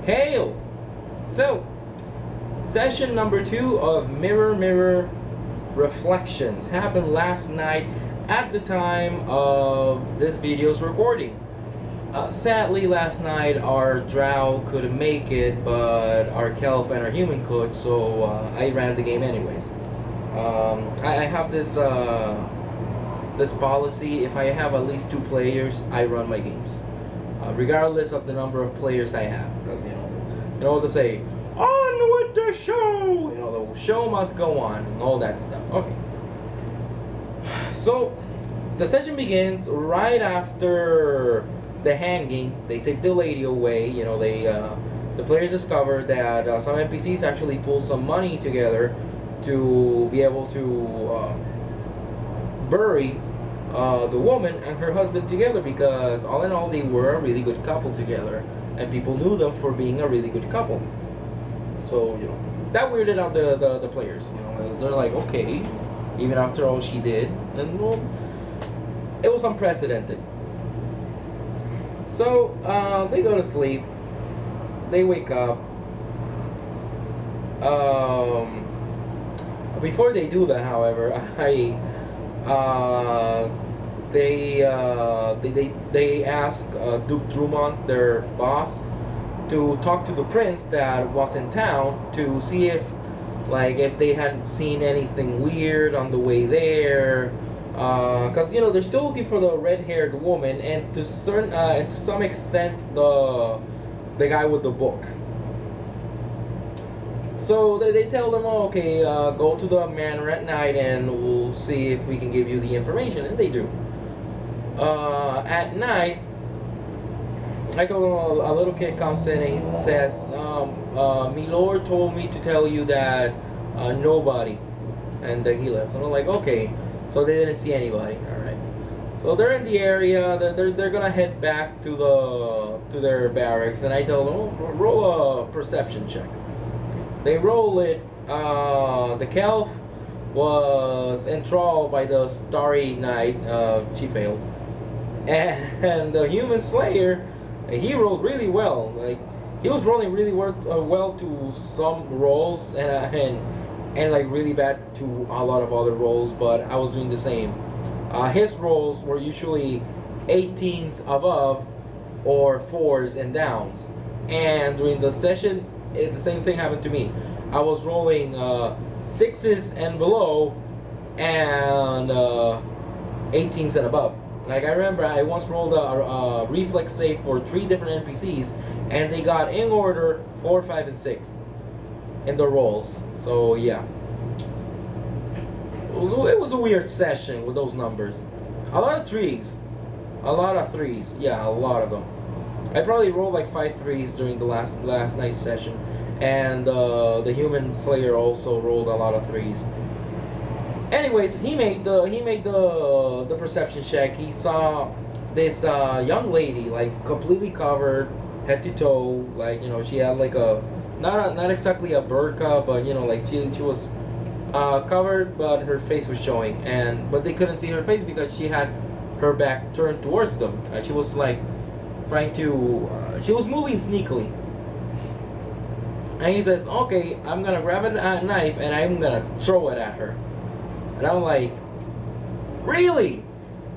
Hail! So, session number 2 of Mirror Mirror Reflections happened last night at the time of this video's recording. Sadly, last night our drow couldn't make it, but our Kelf and our human could, so I ran the game anyways. I have this policy: if I have at least 2 players, I run my games, regardless of the number of players I have. Because you know what to say, on with the show. The show must go on and all that stuff. Okay. So the session begins right after the hanging. They take the lady away. The players discover that some NPCs actually pull some money together to be able to bury the woman and her husband together, because all in all they were a really good couple together and people knew them for being a really good couple. So that weirded out the players. They're like, okay, even after all she did, and well, it was unprecedented. So they go to sleep. They wake up. Before they do that, however, they ask Duke Drummond, their boss, to talk to the prince that was in town to see if they hadn't seen anything weird on the way there. Because they're still looking for the red-haired woman, and to some extent the guy with the book. So they tell them, oh, okay, go to the manor at night and we'll see if we can give you the information, and they do. At night, I told them, a little kid comes in and says, "My lord told me to tell you that nobody," and then he left. And I'm like, okay. So they didn't see anybody. All right. So they're in the area. They're gonna head back to their barracks, and I tell them, oh, roll a perception check. They roll it. The Kelf was enthralled by the starry night. She failed, and the human slayer, he rolled really well. Like, he was rolling really well to some rolls, and like really bad to a lot of other rolls, but I was doing the same. His rolls were usually 18s above or 4s and downs, and during the session the same thing happened to me. I was rolling 6s and below and 18s and above. Like, I remember I once rolled a reflex save for 3 different NPCs, and they got in order 4, 5, and 6 in the rolls. So yeah, it was a weird session with those numbers. A lot of 3s, yeah, a lot of them. I probably rolled like 5 3s during the last night's session, and the human slayer also rolled a lot of 3s. Anyways, he made the perception check. He saw this young lady, like, completely covered head to toe. Like, she had like a not exactly a burqa, but like she was covered, but her face was showing, but they couldn't see her face because she had her back turned towards them. She was like trying to she was moving sneakily. And he says, okay, I'm gonna grab a knife and I'm gonna throw it at her. And I'm like, really?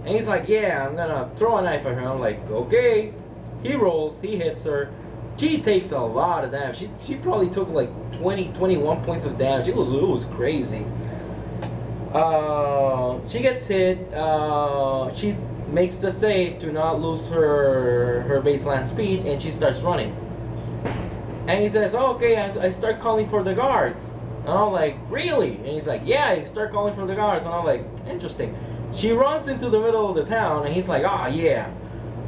And he's like, yeah, I'm gonna throw a knife at her. I'm like, okay. He rolls, he hits her. She takes a lot of damage. She probably took like 21 points of damage. It was crazy. She gets hit. She makes the save to not lose her baseline speed, and she starts running. And he says, oh, okay, I start calling for the guards. And I'm like, really? And he's like, yeah, you start calling for the guards. And I'm like, interesting. She runs into the middle of the town, and he's like, ah, yeah.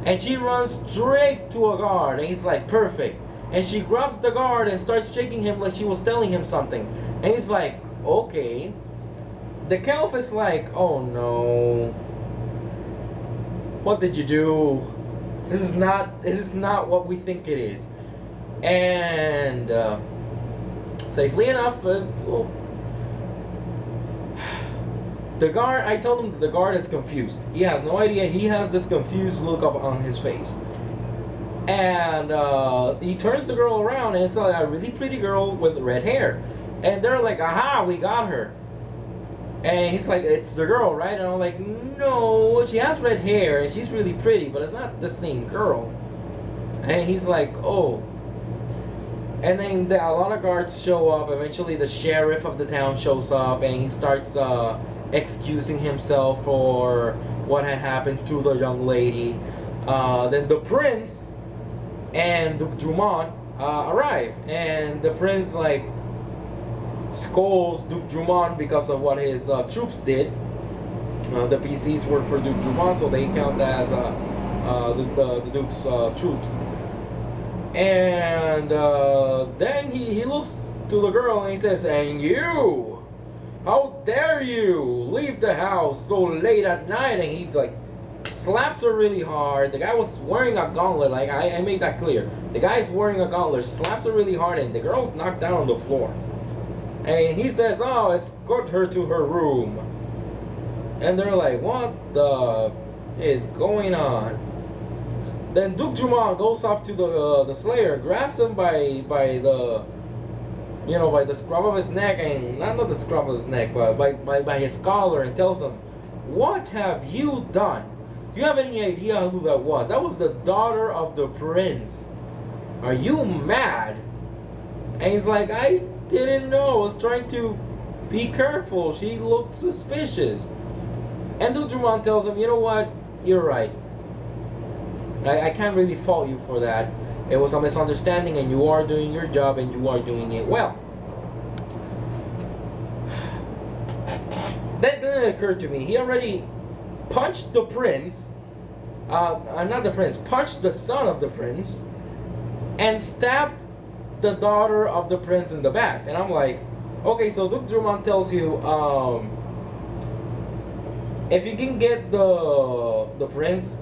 And she runs straight to a guard, and he's like, perfect. And she grabs the guard and starts shaking him like she was telling him something. And he's like, okay. The Kelf is like, oh no. What did you do? This is not what we think it is. And safely enough, well, the guard, I told him the guard is confused. He has no idea. He has this confused look up on his face. And he turns the girl around, and it's a really pretty girl with red hair. And they're like, aha, we got her. And he's like, it's the girl, right? And I'm like, no, she has red hair, and she's really pretty, but it's not the same girl. And he's like, oh. And then a lot of guards show up. Eventually the sheriff of the town shows up, and he starts excusing himself for what had happened to the young lady. Then the prince and Duke Drummond arrive, and the prince like scolds Duke Drummond because of what his troops did. The PCs work for Duke Drummond, so they count as the Duke's troops. And then he looks to the girl and he says, "And you, how dare you leave the house so late at night?" And he like slaps her really hard. The guy was wearing a gauntlet, like I made that clear. The guy's wearing a gauntlet, slaps her really hard, and the girl's knocked down on the floor. And he says, "Oh, escort her to her room." And they're like, "What the is going on?" Then Duke Drummond goes up to the Slayer, grabs him by the by the scruff of his neck, and not the scruff of his neck, but by his collar, and tells him, "What have you done? Do you have any idea who that was? That was the daughter of the prince. Are you mad?" And he's like, "I didn't know. I was trying to be careful. She looked suspicious." And Duke Drummond tells him, "You know what? You're right. I can't really fault you for that. It was a misunderstanding, and you are doing your job, and you are doing it well." Then it occurred to me, he already punched the prince, not the prince, punched the son of the prince, and stabbed the daughter of the prince in the back. And I'm like, okay, so Duke Drummond tells you, if you can get the prince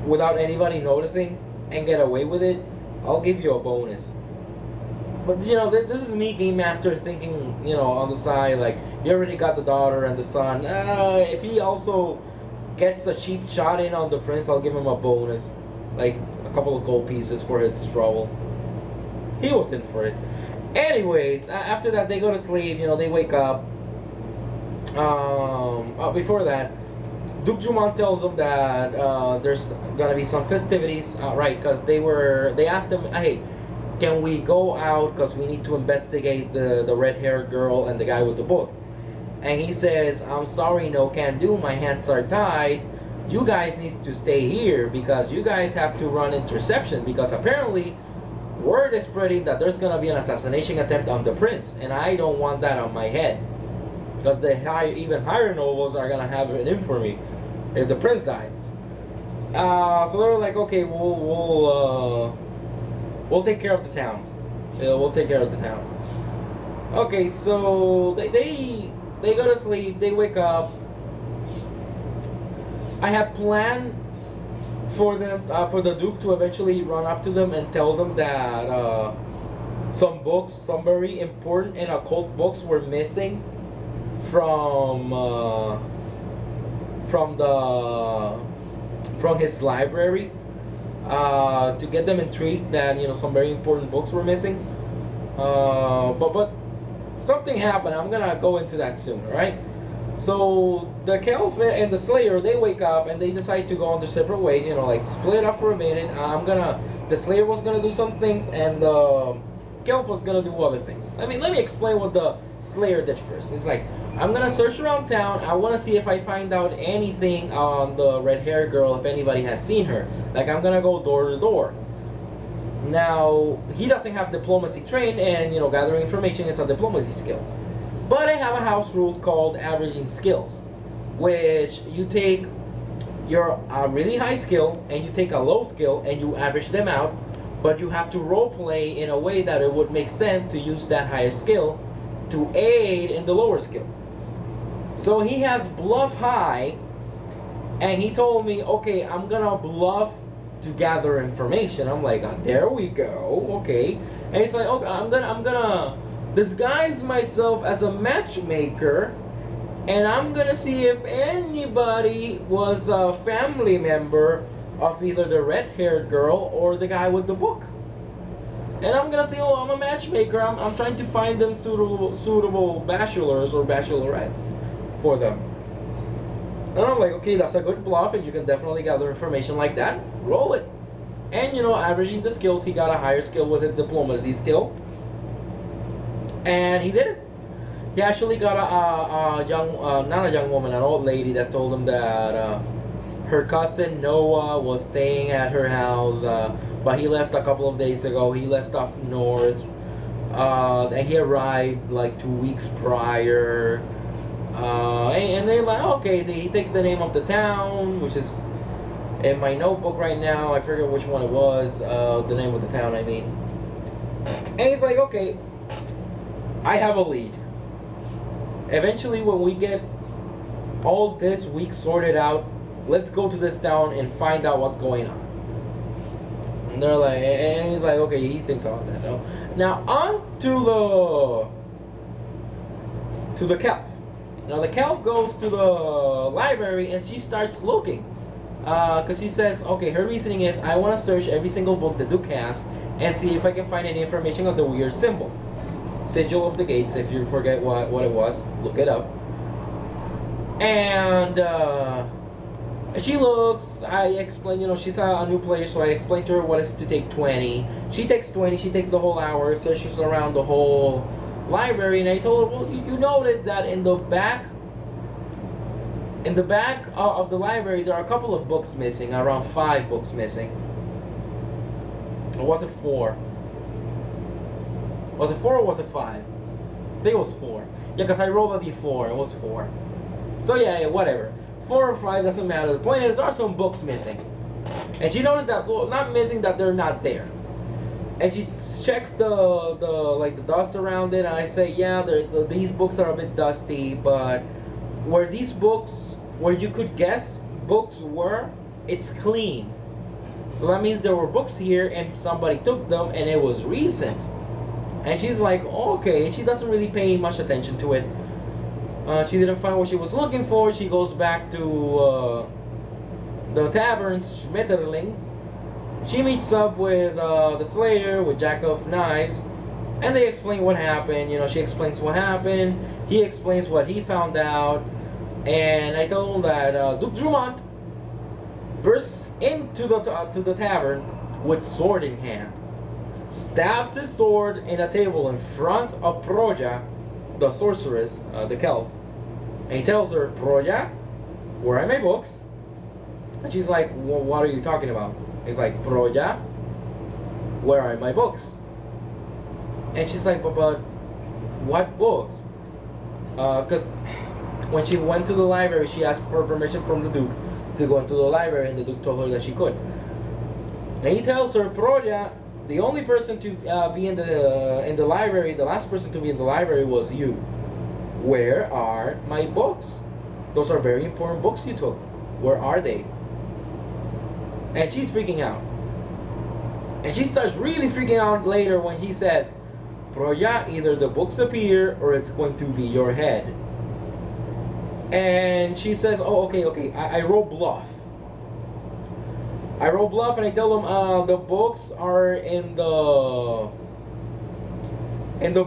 without anybody noticing and get away with it, I'll give you a bonus. But this is me, game master, thinking on the side, like, you already got the daughter and the son. If he also gets a cheap shot in on the prince, I'll give him a bonus, like a couple of gold pieces for his trouble. He was in for it. Anyways, after that they go to sleep. They wake up. Before that, Duke Drummond tells them that there's gonna be some festivities, right? Because they asked him, "Hey, can we go out? Because we need to investigate the red-haired girl and the guy with the book." And he says, "I'm sorry, no can do. My hands are tied. You guys need to stay here because you guys have to run interception, because apparently word is spreading that there's gonna be an assassination attempt on the prince, and I don't want that on my head, because the even higher nobles are gonna have it in for me if the prince dies." So they were like, "Okay, we'll take care of the town. We'll take care of the town." Okay, so they go to sleep. They wake up. I had planned for them, for the Duke to eventually run up to them and tell them that some books, some very important and occult books, were missing from his library, to get them intrigued that some very important books were missing. But something happened. I'm gonna go into that soon, right? So the Caliph and the Slayer, they wake up and they decide to go on their separate ways. Like split up for a minute. The Slayer was gonna do some things, and the Caliph was gonna do other things. Let me explain what the Slayer did first. It's like, I'm gonna search around town. I want to see if I find out anything on the red-haired girl, if anybody has seen her. Like, I'm gonna go door to door. Now, he doesn't have diplomacy trained, and gathering information is a diplomacy skill. But I have a house rule called averaging skills, which you take your really high skill and you take a low skill and you average them out, but you have to role play in a way that it would make sense to use that higher skill to aid in the lower skill. So he has bluff high, and he told me, "Okay, I'm gonna bluff to gather information." I'm like, there we go, okay. And he's like, "Okay, I'm gonna disguise myself as a matchmaker, and I'm gonna see if anybody was a family member of either the red-haired girl or the guy with the book. And I'm gonna say, oh, I'm a matchmaker. I'm trying to find them suitable bachelors or bachelorettes for them. And I'm like, okay, that's a good bluff, and you can definitely gather information like that. Roll it. And averaging the skills, he got a higher skill with his diplomacy skill, and he did it. He actually got a young, not a young woman, an old lady that told him that her cousin Noah was staying at her house, but he left a couple of days ago. He left up north, and he arrived like 2 weeks prior. And they're like, okay, he takes the name of the town, which is in my notebook right now. I forget which one it was, the name of the town, I mean. And he's like, okay, I have a lead. Eventually, when we get all this week sorted out, let's go to this town and find out what's going on. And they're like, and he's like, okay, he thinks about that. No? Now, on to the Kelf. Now, the Kelf goes to the library and she starts looking. Because she says, okay, her reasoning is, I want to search every single book the Duke has and see if I can find any information on the weird symbol. Sigil of the Gates, if you forget what it was, look it up. And she looks, I explain, she's a new player, so I explained to her what it's to take 20. She takes 20, she takes the whole hour, searches around the whole library, and I told her, well, you notice that in the back of the library, there are a couple of books missing, around 5 books missing. Or was it 4? Was it 4 or was it 5? I think it was 4. Yeah, because I rolled a d4, it was 4. So yeah, whatever. 4 or 5 doesn't matter. The point is, there are some books missing. And she noticed that, well, not missing, that they're not there. And she checks the dust around it, and I say, yeah, these books are a bit dusty, but where these books, where you could guess books were, it's clean. So that means there were books here and somebody took them and it was recent. And she's like, oh, okay. She doesn't really pay much attention to it. She didn't find what she was looking for. She goes back to the tavern, Schmetterlings. She meets up with the Slayer, with Jack of Knives, and they explain what happened. She explains what happened. He explains what he found out. And I told him that Duke Drummond bursts into the tavern with sword in hand, stabs his sword in a table in front of Proja, the sorceress, the Kelf, and he tells her, Proja, where are my books? And she's like, well, what are you talking about? He's like, Proja, where are my books? And she's like, but what books? Because when she went to the library, she asked for permission from the Duke to go into the library, and the Duke told her that she could. And he tells her, Proja, the only person to be in the library, the last person to be in the library was you. Where are my books? Those are very important books you took. Where are they? And she's freaking out. And she starts really freaking out later when he says, Proja, either the books appear or it's going to be your head. And she says, oh, okay, I roll bluff. I roll bluff and I tell them the books are in the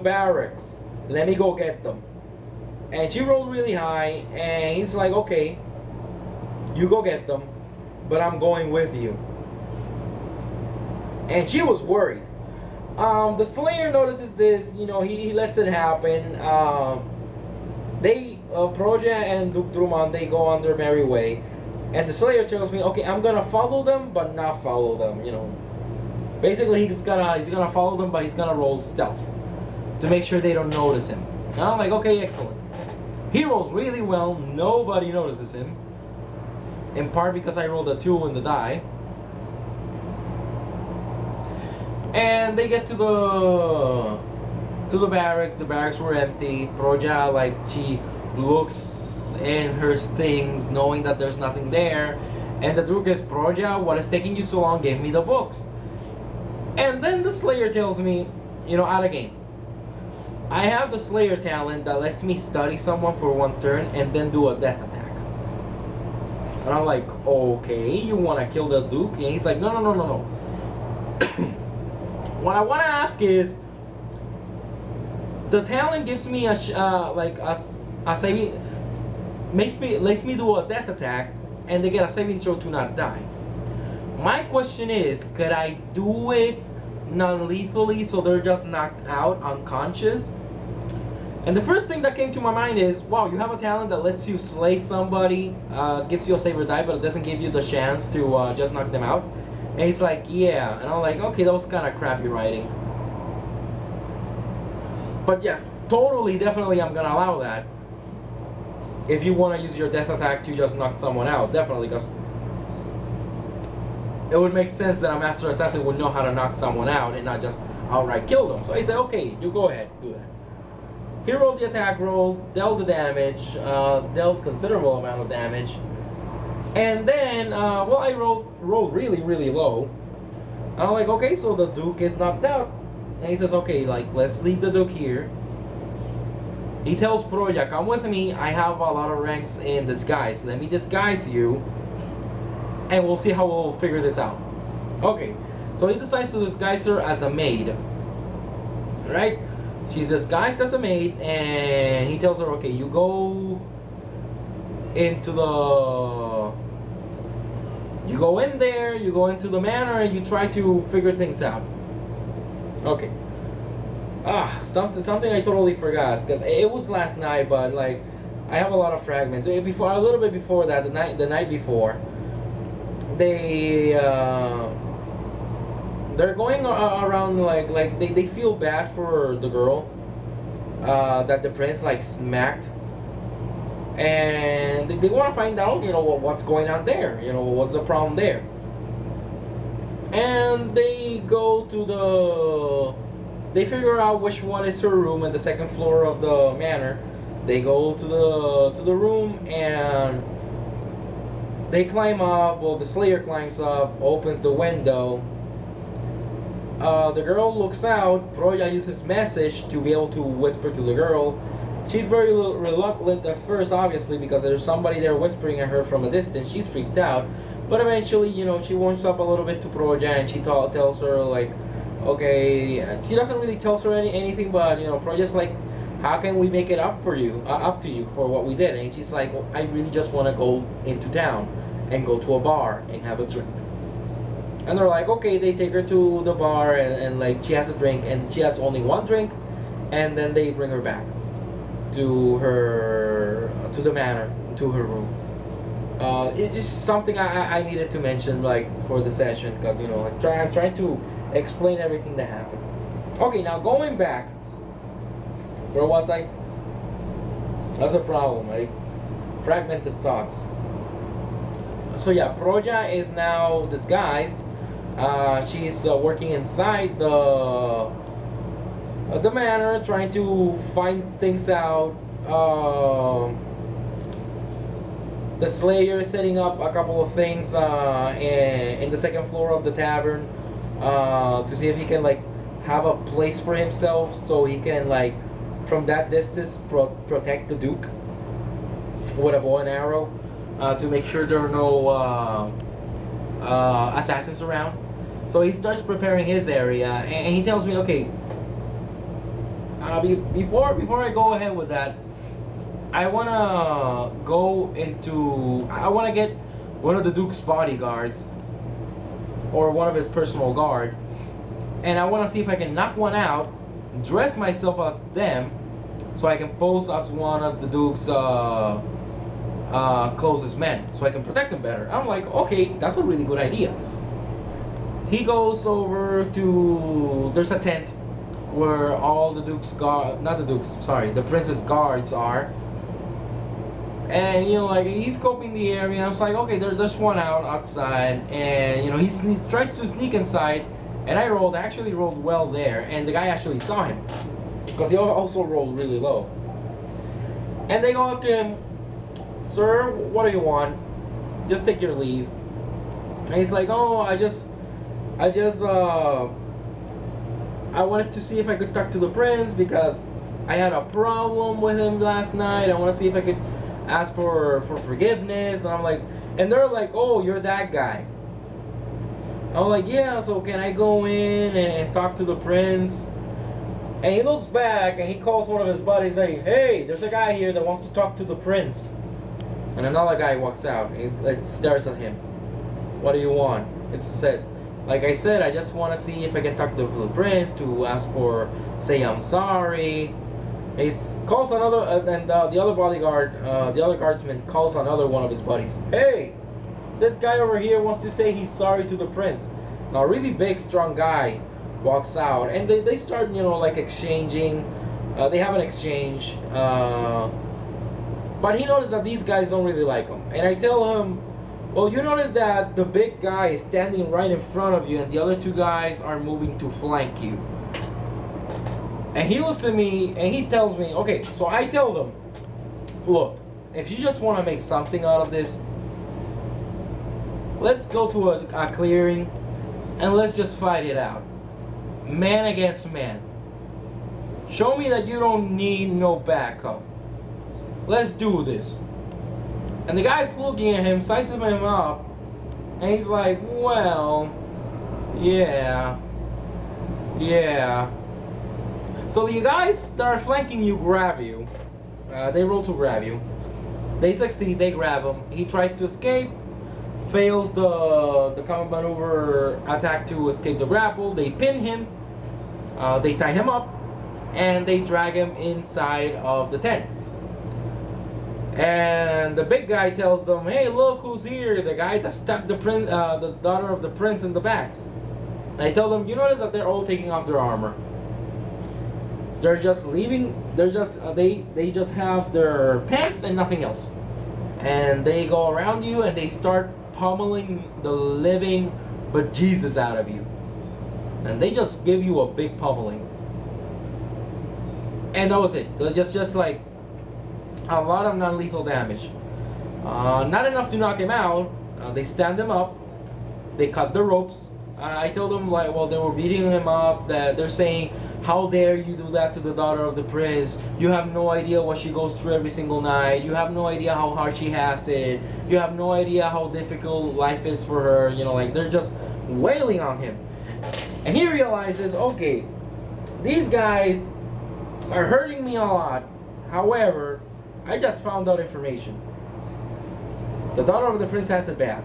barracks. Let me go get them. And she rolled really high, and he's like, okay, you go get them, but I'm going with you. And she was worried. The Slayer notices this, he lets it happen. Proja and Duke Drummond, they go on their merry way. And the Slayer tells me, okay, I'm gonna follow them, but not follow them, Basically, he's gonna follow them, but he's gonna roll stealth to make sure they don't notice him. And I'm like, okay, excellent. He rolls really well, nobody notices him. In part because I rolled a 2 in the die. And they get to the barracks. The barracks were empty. Proja, she looks in her things, knowing that there's nothing there. And the Duke is, Proja, what is taking you so long? Give me the books. And then the Slayer tells me, out of game. I have the Slayer talent that lets me study someone for 1 turn and then do a death attack. And I'm like, okay, you want to kill the Duke? And he's like, no, no, no, no, no. What I want to ask is, the talent gives me a saving, lets me do a death attack, and they get a saving throw to not die. My question is, could I do it non-lethally so they're just knocked out, unconscious? And the first thing that came to my mind is, wow, you have a talent that lets you slay somebody, gives you a save or die, but it doesn't give you the chance to just knock them out. And he's like, yeah. And I'm like, okay, that was kind of crappy writing. But yeah, totally, definitely I'm gonna allow that. If you want to use your death attack to just knock someone out, definitely, because it would make sense that a master assassin would know how to knock someone out and not just outright kill them. So I said, okay, you go ahead, do that. He rolled the attack roll, dealt the damage, dealt considerable amount of damage. And then, well, I rolled really, really low. I'm like, okay, so the Duke is knocked out. And he says, okay, like, let's leave the Duke here. He tells Proya, come with me, I have a lot of ranks in disguise. Let me disguise you, and we'll see how we'll figure this out. Okay, so he decides to disguise her as a maid. Right? She's disguised as a maid, and he tells her, okay, you go into the... You go in there, you go into the manor, and you try to figure things out. Okay. Something I totally forgot, because it was last night, but like I have a lot of fragments. A little bit before that, the night before, they're going around like they feel bad for the girl that the prince like smacked, and they want to find out, you know, what's going on there, you know, what's the problem there. And they go to they figure out which one is her room in the second floor of the manor. They go to the room, and they climb up. Well, the Slayer climbs up, opens the window. The girl looks out. Proya uses message to be able to whisper to the girl. She's very reluctant at first, obviously, because there's somebody there whispering at her from a distance. She's freaked out. But eventually, you know, she warms up a little bit to Proya, and she tells her, like, okay, she doesn't really tell her anything, but, you know, Proya's like, how can we make it up to you for what we did? And she's like, well, I really just want to go into town and go to a bar and have a drink. And they're like, okay, they take her to the bar, and like, she has a drink, and she has only one drink, and then they bring her back to the manor, to her room. It's just something I needed to mention, like, for the session, because, you know, I'm trying to explain everything that happened. Okay, now going back, where was I? That's a problem, like fragmented thoughts. So yeah, Proya is now disguised. She's working inside the manor, trying to find things out. The Slayer is setting up a couple of things in the second floor of the tavern to see if he can like have a place for himself, so he can like from that distance protect the Duke with a bow and arrow, to make sure there are no assassins around. So he starts preparing his area, and he tells me, okay, before I go ahead with that, I wanna get one of the Duke's bodyguards, or one of his personal guard, and I wanna see if I can knock one out, dress myself as them, so I can pose as one of the Duke's closest men, so I can protect them better. I'm like, okay, that's a really good idea. He goes over to, there's a tent where all the Duke's the Prince's guards are. And, you know, like, he's scoping the area. I was like, okay, there's one outside. And, you know, he tries to sneak inside. And I actually rolled well there. And the guy actually saw him, because he also rolled really low. And they go up to him, sir, what do you want? Just take your leave. And he's like, oh, I wanted to see if I could talk to the prince, because I had a problem with him last night. I want to see if I could ask for forgiveness. And I'm like, And they're like, oh, you're that guy. I'm like, yeah, so can I go in and talk to the prince? And he looks back and he calls one of his buddies, like, hey, there's a guy here that wants to talk to the prince. And another guy walks out and he stares at him. What do you want? It says, like I said, I just want to see if I can talk to the prince to ask for, say I'm sorry. He calls another, and the other bodyguard, the other guardsman calls another one of his buddies. Hey, this guy over here wants to say he's sorry to the prince. Now, a really big, strong guy walks out, and they start, you know, like exchanging. They have an exchange, but he noticed that these guys don't really like him. And I tell him, well, you notice that the big guy is standing right in front of you, and the other two guys are moving to flank you. And he looks at me and he tells me, okay, so I tell them, look, if you just want to make something out of this, let's go to a clearing and let's just fight it out. Man against man. Show me that you don't need no backup. Let's do this. And the guy's looking at him, sizes him up, and he's like, well, yeah. So the guys that are flanking you grab you. They roll to grab you. They succeed, they grab him. He tries to escape, fails the combat maneuver attack to escape the grapple. They pin him, they tie him up, and they drag him inside of the tent. And the big guy tells them, hey, look who's here, the guy that stabbed the prince, the daughter of the prince in the back. And I tell them, you notice that they're all taking off their armor. They're just leaving, they're just, they just have their pants and nothing else. And they go around you and they start pummeling the living bejesus out of you. And they just give you a big pummeling. And that was it. Just like a lot of non-lethal damage. Not enough to knock him out. They stand him up. They cut the ropes. I told them, like, well, they were beating him up, that they're saying, how dare you do that to the daughter of the prince? You have no idea what she goes through every single night. You have no idea how hard she has it. You have no idea how difficult life is for her. You know, like, they're just wailing on him. And he realizes, okay, these guys are hurting me a lot. However, I just found out information. The daughter of the prince has it bad.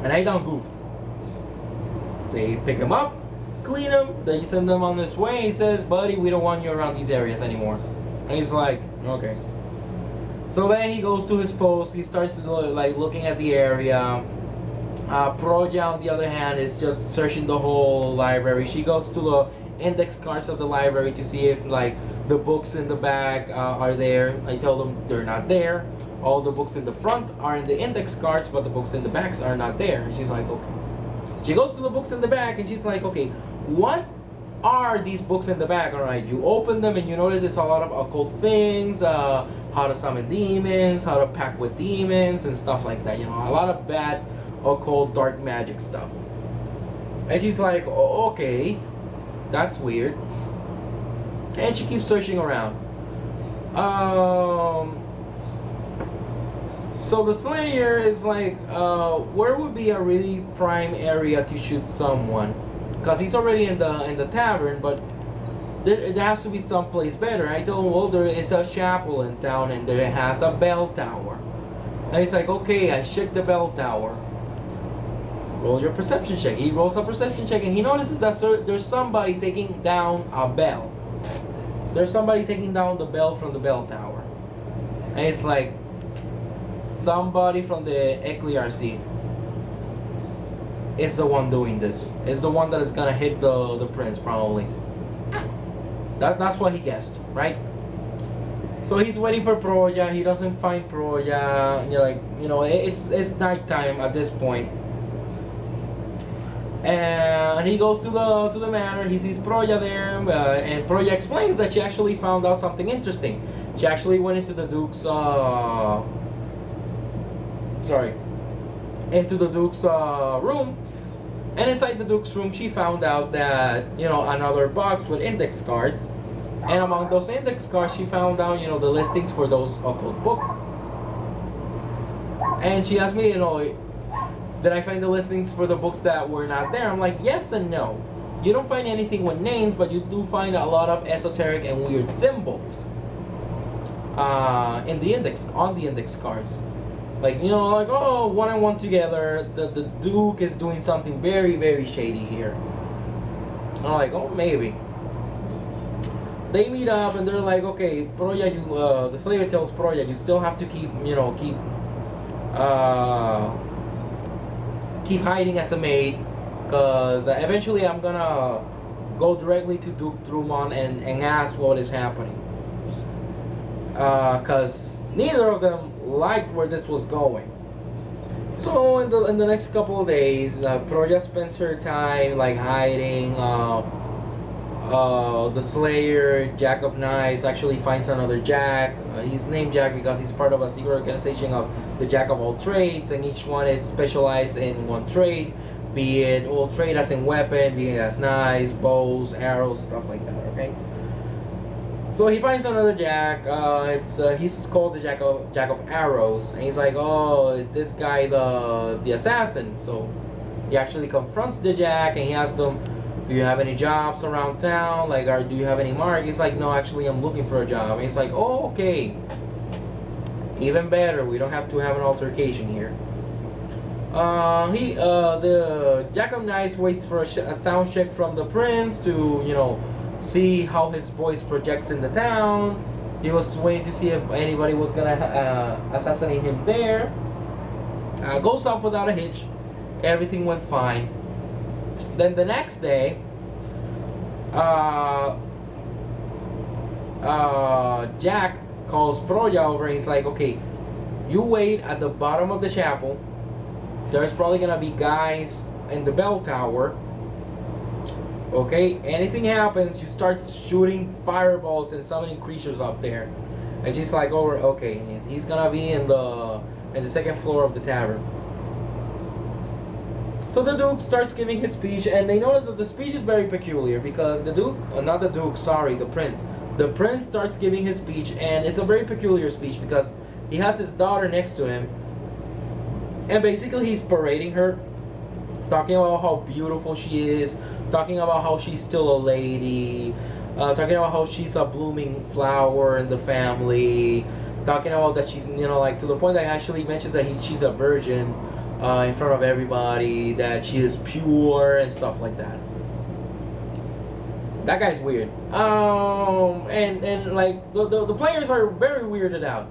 And I done goofed. They pick him up, clean him, they send him on his way. He says, buddy, we don't want you around these areas anymore. And he's like, okay. So then he goes to his post. He starts like looking at the area. Proja, on the other hand, is just searching the whole library. She goes to the index cards of the library to see if like the books in the back are there. I tell them they're not there. All the books in the front are in the index cards, but the books in the backs are not there. And she's like, okay. She goes to the books in the back and she's like, okay, what are these books in the back? Alright, you open them and you notice it's a lot of occult things, how to summon demons, how to pact with demons and stuff like that. You know, a lot of bad occult dark magic stuff. And she's like, oh, okay, that's weird. And she keeps searching around. So the Slayer is like, where would be a really prime area to shoot someone? Because he's already in the tavern, but there has to be someplace better. I told him, well, there is a chapel in town and there has a bell tower. And he's like, okay, I check the bell tower. Roll your perception check. He rolls a perception check and he notices that there's somebody taking down a bell. There's somebody taking down the bell from the bell tower. And it's like, somebody from the Ecclesiarchy is the one doing this. Is the one that is gonna hit the prince probably. That's what he guessed, right? So he's waiting for Proja. He doesn't find Proja. And you're like, you know, it's nighttime at this point. And he goes to the manor. He sees Proja there, and Proja explains that she actually found out something interesting. She actually went into the Duke's into the Duke's room, and inside the Duke's room she found out that, you know, another box with index cards, and among those index cards she found out, you know, the listings for those occult books. And she asked me, did I find the listings for the books that were not there? I'm like, yes and no. You don't find anything with names, but you do find a lot of esoteric and weird symbols on the index cards. Like, like, oh, 1 and 1 together. The Duke is doing something very, very shady here. I'm like, oh, maybe. They meet up and they're like, okay, Proya, the Slayer tells Proya, you still have to keep hiding as a maid, because eventually I'm gonna go directly to Duke Drummond and ask what is happening. Because neither of them liked where this was going. So in the next couple of days, Proya spends her time like hiding. The Slayer, Jack of Knives, actually finds another Jack. He's named Jack because he's part of a secret organization of the Jack of all trades, and each one is specialized in one trade, be it all trade as in weapon, be it as knives, bows, arrows, stuff like that. Okay. So he finds another Jack. He's called the Jack of Arrows, and he's like, oh, is this guy the assassin? So he actually confronts the Jack and he asks them, do you have any jobs around town? Like, do you have any mark? He's like, no, actually, I'm looking for a job. And he's like, oh, okay. Even better. We don't have to have an altercation here. The Jack of Knives waits for a sound check from the prince to, see how his voice projects in the town. He was waiting to see if anybody was gonna assassinate him there. Goes off without a hitch. Everything went fine. Then the next day, Jack calls Proya over and he's like, okay, you wait at the bottom of the chapel. There's probably gonna be guys in the bell tower. Okay, anything happens, you start shooting fireballs and summoning creatures up there. And she's like, oh, okay, he's gonna be in the second floor of the tavern. So the Duke starts giving his speech, and they notice that the speech is very peculiar because the Prince. The Prince starts giving his speech, and it's a very peculiar speech because he has his daughter next to him, and basically he's parading her, talking about how beautiful she is, talking about how she's still a lady, talking about how she's a blooming flower in the family, talking about that she's, like to the point that he actually mentions that she's a virgin. In front of everybody, that she is pure and stuff like that. That guy's weird. And like the players are very weirded out.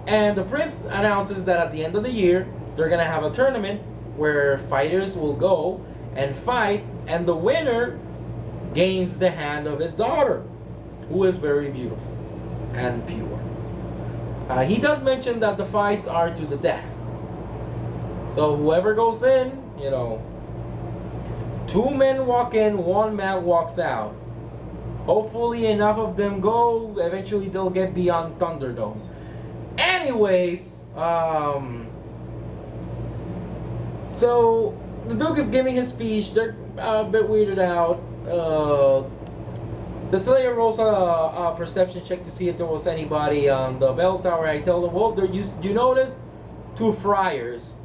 And the prince announces that at the end of the year they're gonna have a tournament where fighters will go and fight, and the winner gains the hand of his daughter, who is very beautiful and pure. He does mention that the fights are to the death. So whoever goes in, 2 men walk in, 1 man walks out. Hopefully enough of them go, eventually they'll get beyond Thunderdome. Anyways, so the Duke is giving his speech, they're a bit weirded out. The Slayer rolls a perception check to see if there was anybody on the bell tower. I tell them, well, you notice 2 friars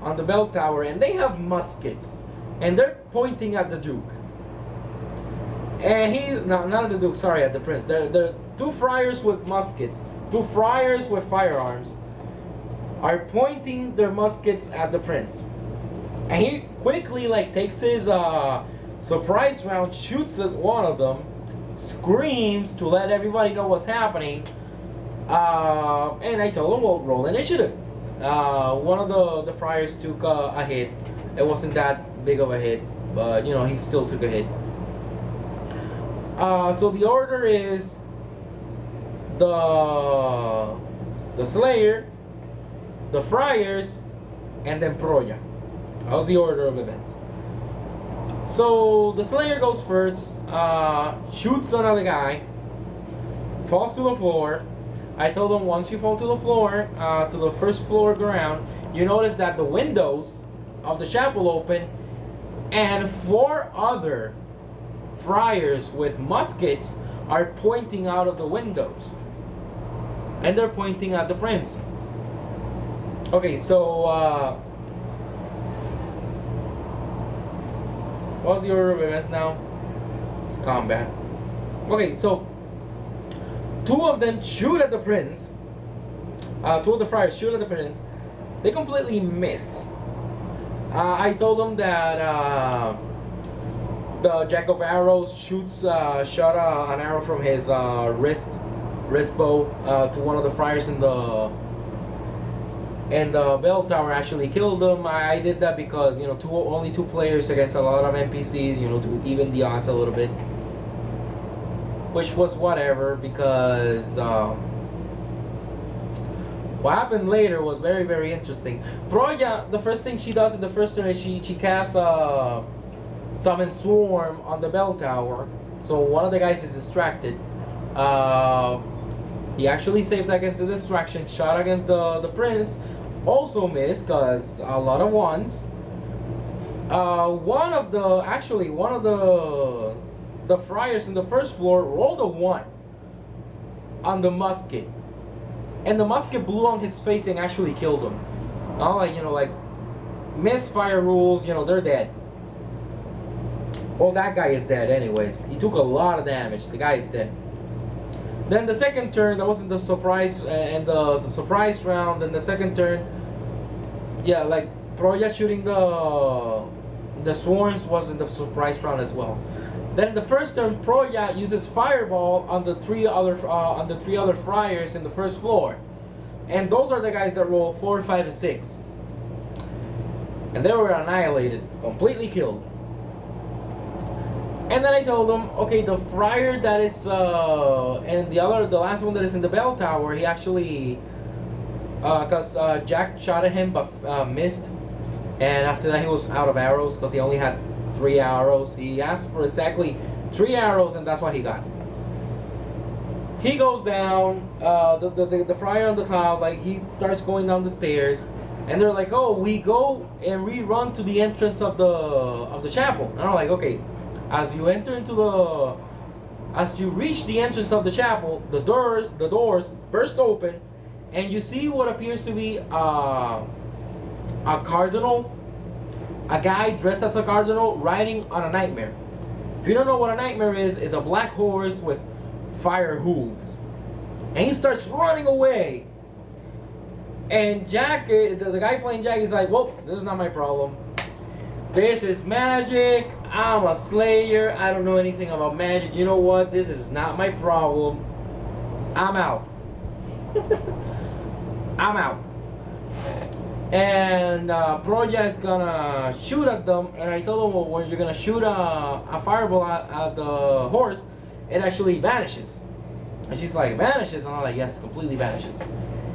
on the bell tower, and they have muskets, and they're pointing at the Duke. And not at the Duke, sorry, at the Prince. They're 2 friars with muskets, 2 friars with firearms, are pointing their muskets at the Prince. And he quickly takes his surprise round, shoots at one of them, screams to let everybody know what's happening. And I told him, well, roll initiative. One of the friars took a hit. It wasn't that big of a hit, but he still took a hit. So the order is the Slayer, the friars, and then Proya. That was the order of events. So the Slayer goes first, shoots another guy, falls to the floor. I told them, once you fall to the floor, to the first floor ground, you notice that the windows of the chapel open, and 4 other friars with muskets are pointing out of the windows. And they're pointing at the prince. Okay, so what's the order of events now? It's combat. Okay, so two of them shoot at the prince. Two of the friars shoot at the prince. They completely miss. I told them that the Jack of Arrows shot an arrow from his wrist bow to one of the friars in the bell tower. Actually killed them. I did that because, you know, only two players against a lot of NPCs, you know, to even the odds a little bit, which was whatever, because what happened later was very, very interesting. Proya, the first thing she does in the first turn is she casts Summon Swarm on the bell tower. So one of the guys is distracted. He actually saved against the distraction, shot against the prince. Also missed, because a lot of ones. One of the friars in the first floor rolled a 1 on the musket. And the musket blew on his face and actually killed him. Like, you know, like, misfire rules, you know, they're dead. Well, that guy is dead anyways. He took a lot of damage. The guy is dead. Then the second turn, that wasn't the surprise, and the surprise round. Then the second turn, yeah, like, Proya shooting the swarms was in the surprise round as well. Then the first turn, Proya uses fireball on the three other friars in the first floor, and those are the guys that roll 4, 5, and 6, and they were annihilated, completely killed. And then I told them, okay, the friar that is and the last one that is in the bell tower, he actually, cause Jack shot at him but missed, and after that he was out of arrows because he only had 3 arrows. He asked for exactly 3 arrows, and that's what he got. He goes down, the friar on the top, like, he starts going down the stairs, and they're like, oh, we go and we run to the entrance of the chapel. And I'm like, okay, as you reach the entrance of the chapel, the doors burst open, and you see what appears to be a cardinal. A guy dressed as a cardinal riding on a nightmare. If you don't know what a nightmare is a black horse with fire hooves. And he starts running away. And Jack, the guy playing Jack, is like, well, this is not my problem. This is magic. I'm a slayer. I don't know anything about magic. You know what? This is not my problem. I'm out. I'm out. And Proya is gonna shoot at them, and I told him, well, when you're gonna shoot a fireball at the horse, it actually vanishes. And she's like, vanishes? And I'm like, yes, completely vanishes.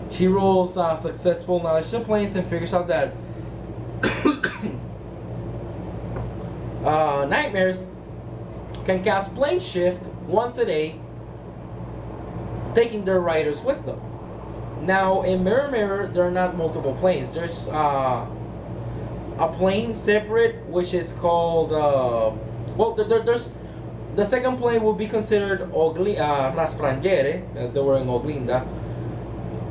She rolls successful knowledge of planes and figures out that nightmares can cast plane shift once a day, taking their riders with them. Now, in Mirror, there are not multiple planes. There's a plane separate, which is called, well, there's the second plane will be considered Rasfrangere. They were in Oglinda.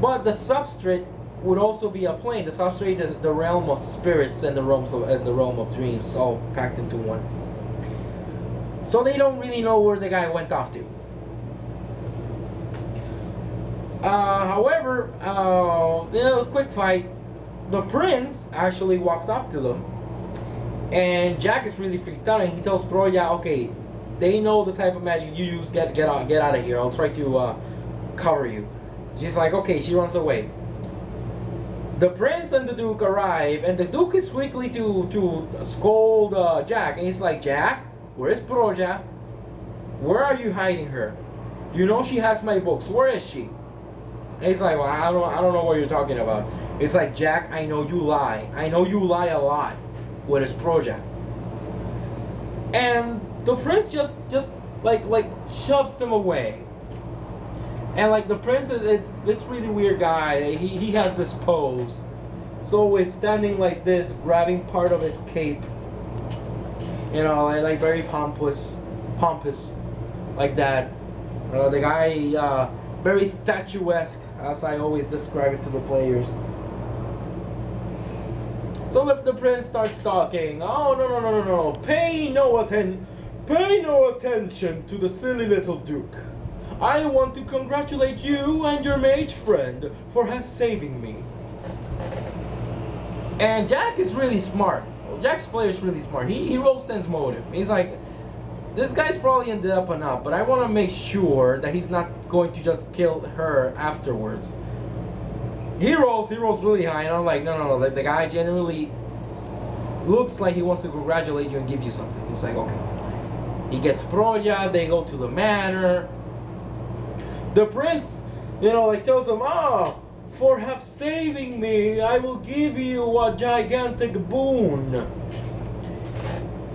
But the substrate would also be a plane. The substrate is the realm of spirits and the realm of dreams, all packed into one. So they don't really know where the guy went off to. However, in a quick fight, the prince actually walks up to them, and Jack is really freaked out, and he tells Proya, okay, they know the type of magic you use, get out of here, I'll try to cover you. She's like, okay, she runs away. The prince and the duke arrive, and the duke is quickly to scold Jack, and he's like, Jack, where's Proya? Where are you hiding her? You know she has my books, where is she? And he's like, well, I don't know what you're talking about. It's like, Jack, I know you lie. I know you lie a lot. Where is Proya? And the prince just like shoves him away. And like the prince it's this really weird guy. He has this pose. So he's standing like this, grabbing part of his cape. You know, like very pompous, like that. The guy very statuesque, as I always describe it to the players. So the prince starts talking. Oh, no. Pay no attention to the silly little duke. I want to congratulate you and your mage friend for saving me. And Jack is really smart. Well, Jack's player is really smart. He rolls sense motive. He's like, this guy's probably ended up and up, but I want to make sure that he's not going to just kill her afterwards. He rolls really high, and I'm like, no. The guy genuinely looks like he wants to congratulate you and give you something. He's like, okay. He gets Proya, they go to the manor. The prince, tells him, for saving me, I will give you a gigantic boon.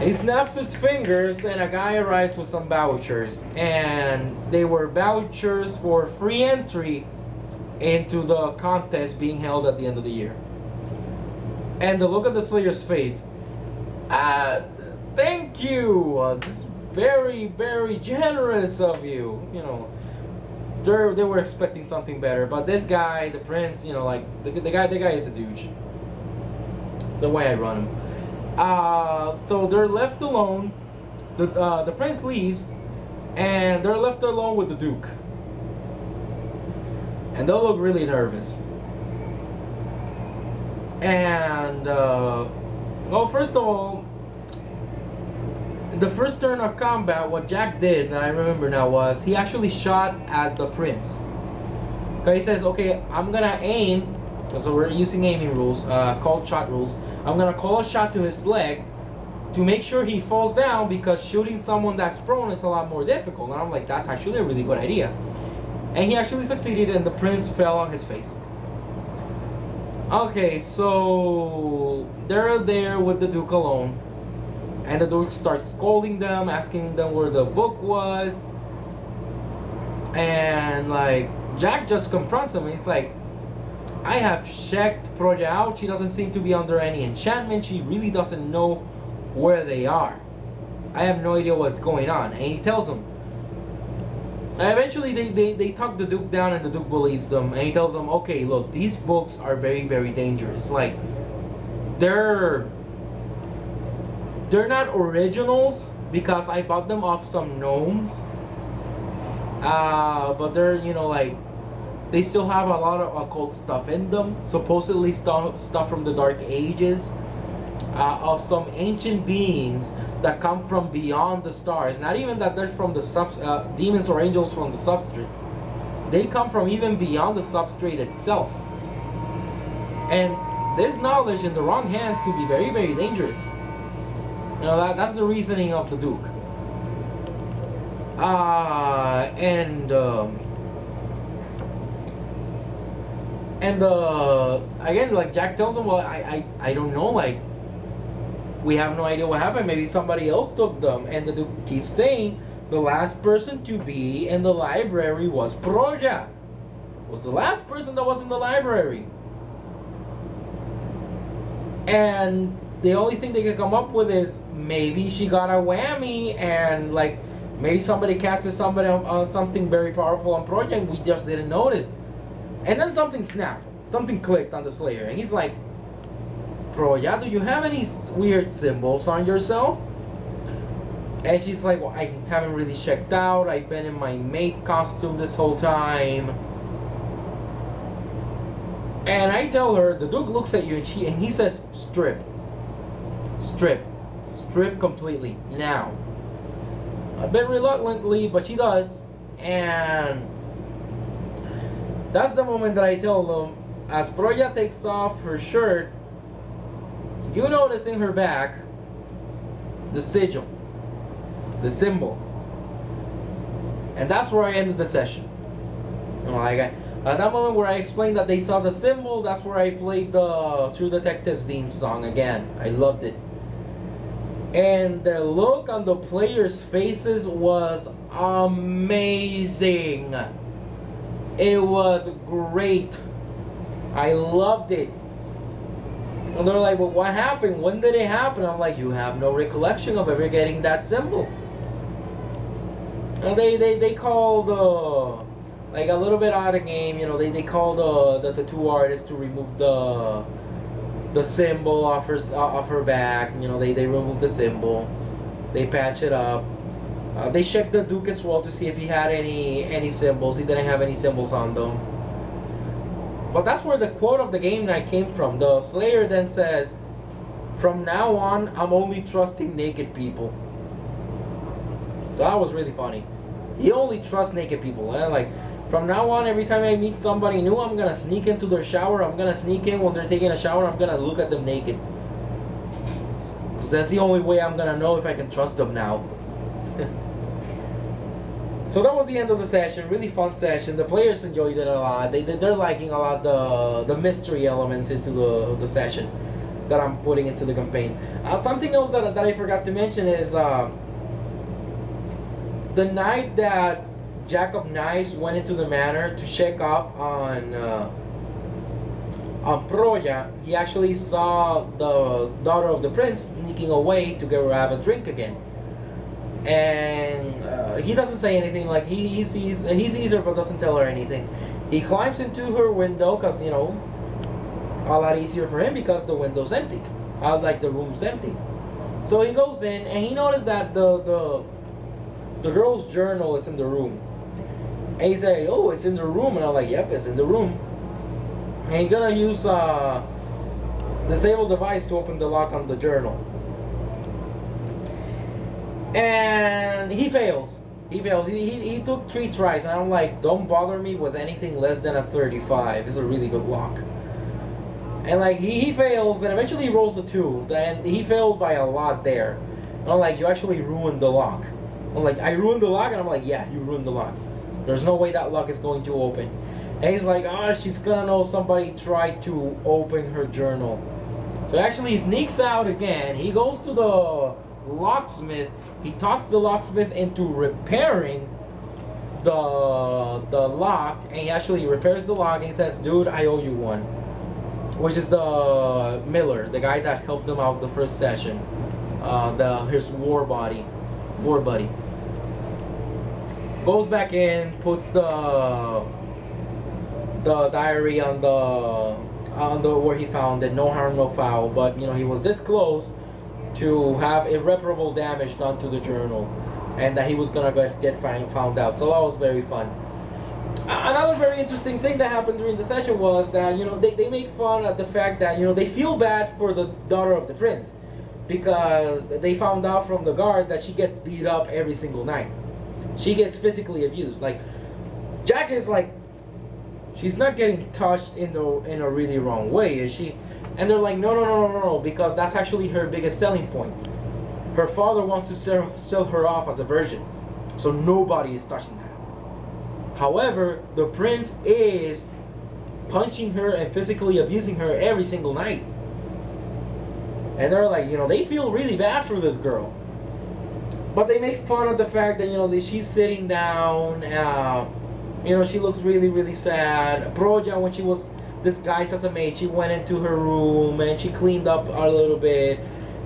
He snaps his fingers, and a guy arrives with some vouchers. And they were vouchers for free entry into the contest being held at the end of the year. And the look at the Slayer's face. Thank you. This is very, very generous of you. They were expecting something better, but this guy, the prince, the guy is a douche. The way I run him. So they're left alone. The prince leaves, and they're left alone with the duke. And they'll look really nervous. And well, first of all, the first turn of combat, what Jack did, and I remember now, was he actually shot at the prince. Okay, he says, okay, I'm gonna aim. So we're using aiming rules, called shot rules. I'm gonna call a shot to his leg to make sure he falls down, because shooting someone that's prone is a lot more difficult. And I'm like, that's actually a really good idea. And he actually succeeded, and the prince fell on his face. Okay, so they're there with the duke alone. And the duke starts scolding them, asking them where the book was. And Jack just confronts him. He's like, I have checked Proja out. She doesn't seem to be under any enchantment. She really doesn't know where they are. I have no idea what's going on. And he tells them. Eventually they talk the duke down, and the duke believes them. And he tells them, okay, look, these books are very, very dangerous. They're not originals, because I bought them off some gnomes. But they're, they still have a lot of occult stuff in them. Supposedly stuff from the Dark Ages. Of some ancient beings that come from beyond the stars. Not even that they're from the demons or angels from the substrate. They come from even beyond the substrate itself. And this knowledge in the wrong hands could be very, very dangerous. That's the reasoning of the Duke. Again, Jack tells him, well, I don't know, we have no idea what happened. Maybe somebody else took them. And the Duke keeps saying the last person to be in the library was Proja. Was the last person that was in the library. And the only thing they can come up with is maybe she got a whammy, and maybe somebody casted somebody on something very powerful on Proja, and we just didn't notice. And then something snapped. Something clicked on the Slayer, and he's like, Proja, do you have any weird symbols on yourself? And she's like, well, I haven't really checked out. I've been in my maid costume this whole time. And I tell her, the Duke looks at you, and he says, strip. Strip. Strip completely. Now. A bit reluctantly, but she does. And that's the moment that I tell them, as Proja takes off her shirt, you notice in her back the sigil, the symbol. And that's where I ended the session. At that moment where I explained that they saw the symbol, that's where I played the True Detective's theme song again. I loved it. And the look on the players' faces was amazing. It was great. I loved it. And they're like, well, what happened? When did it happen? I'm like, you have no recollection of ever getting that symbol. And they called, a little bit out of game, they called the tattoo artist to remove the the symbol of her back. You know, they removed the symbol. They patch it up. They checked the Duke as well to see if he had any symbols. He didn't have any symbols on them. But that's where the quote of the game night came from. The Slayer then says, "From now on, I'm only trusting naked people." So that was really funny. He only trusts naked people. And like, from now on, every time I meet somebody new, I'm gonna sneak into their shower. I'm gonna sneak in when they're taking a shower. I'm gonna look at them naked. Because that's the only way I'm gonna know if I can trust them now. So that was the end of the session. Really fun session. The players enjoyed it a lot. They're liking a lot the mystery elements into the session that I'm putting into the campaign. Something else that I forgot to mention is the night that Jack of Knives went into the manor to check up on Proya, he actually saw the daughter of the prince sneaking away to go grab a drink again. And he doesn't say anything. Like he sees her but doesn't tell her anything. He climbs into her window because, you know, a lot easier for him because the window's empty. Like the room's empty. So he goes in and he noticed that the girl's journal is in the room. And he said, "Oh, it's in the room." And I'm like, "Yep, it's in the room." And he's gonna use disable device to open the lock on the journal. And he fails. He took 3 tries, and I'm like, "Don't bother me with anything less than a 35. It's a really good lock." And like he fails, and eventually he rolls a 2. And he failed by a lot there. And I'm like, "You actually ruined the lock." I'm like, "I ruined the lock?" And I'm like, "Yeah, you ruined the lock. There's no way that lock is going to open." And he's like, "Oh, she's gonna know somebody tried to open her journal." So actually he sneaks out again. He goes to the locksmith. He talks the locksmith into repairing the lock. And he actually repairs the lock. And he says, "Dude, I owe you one." Which is the Miller, the guy that helped him out the first session. His war buddy. Goes back in, puts the diary on the where he found it. No harm, no foul. But you know, he was this close to have irreparable damage done to the journal, and that he was gonna get found out. So that was very fun. Another very interesting thing that happened during the session was that, you know, they make fun of the fact that, you know, they feel bad for the daughter of the prince because they found out from the guard that she gets beat up every single night. She gets physically abused. Like, Jack is like, she's not getting touched in a really wrong way, is she? And they're like, no, because that's actually her biggest selling point. Her father wants to sell her off as a virgin, so nobody is touching that. However, the prince is punching her and physically abusing her every single night. And they're like, you know, they feel really bad for this girl. But they make fun of the fact that, you know, that she's sitting down. You know, she looks really, really sad. Proja, when she was disguised as a maid, she went into her room and she cleaned up a little bit.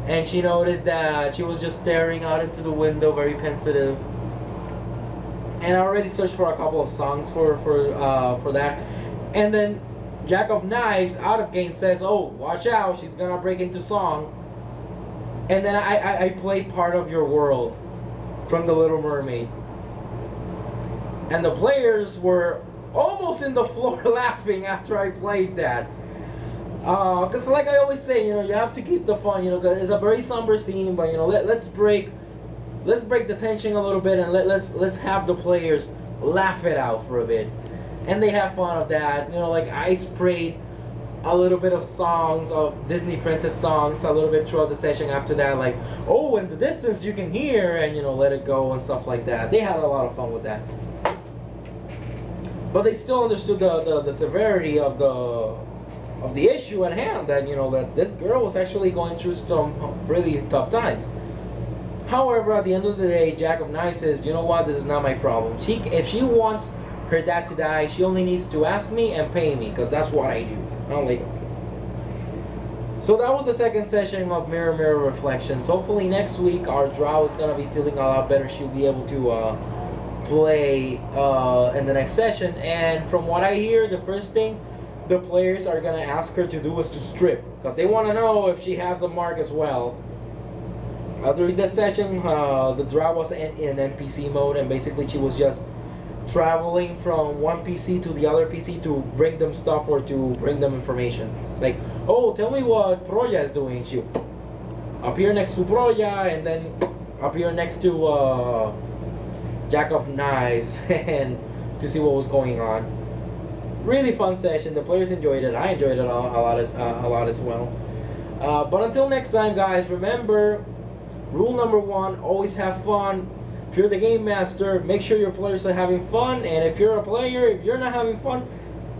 And she noticed that she was just staring out into the window, very pensive. And I already searched for a couple of songs for that. And then Jack of Knives out of game says, "Oh, watch out, she's gonna break into song." And then I play Part of Your World from The Little Mermaid. And the players were almost in the floor laughing after I played that. Because like I always say, you know, you have to keep the fun, you know, because it's a very somber scene, but, you know, let's break the tension a little bit and let's have the players laugh it out for a bit. And they have fun of that. You know, like I sprayed a little bit of songs of Disney princess songs a little bit throughout the session after that, like, "Oh, in the distance you can hear," and, you know, "Let It Go" and stuff like that. They had a lot of fun with that. But they still understood the severity of the issue at hand, that, you know, that this girl was actually going through some really tough times. However, at the end of the day, Jack of Knives says, "You know what, this is not my problem. If she wants her dad to die, she only needs to ask me and pay me, because that's what I do." I'm like, okay. So that was the second session of Mirror Mirror Reflections. Hopefully next week our drow is gonna be feeling a lot better. She'll be able to play in the next session. And from what I hear, the first thing the players are gonna ask her to do is to strip, because they want to know if she has a mark as well. During this session, the draw was in NPC mode, and basically she was just traveling from one PC to the other PC to bring them stuff or to bring them information. It's like, oh, tell me what Proya is doing. She appear next to Proya, and then appear next to Jack of Knives, and to see what was going on. Really fun session. The players enjoyed it. I enjoyed it a lot as well. But until next time, guys, remember, rule number 1: always have fun. If you're the game master, make sure your players are having fun. And if you're a player, if you're not having fun,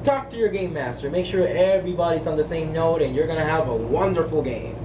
talk to your game master. Make sure everybody's on the same note, and you're gonna have a wonderful game.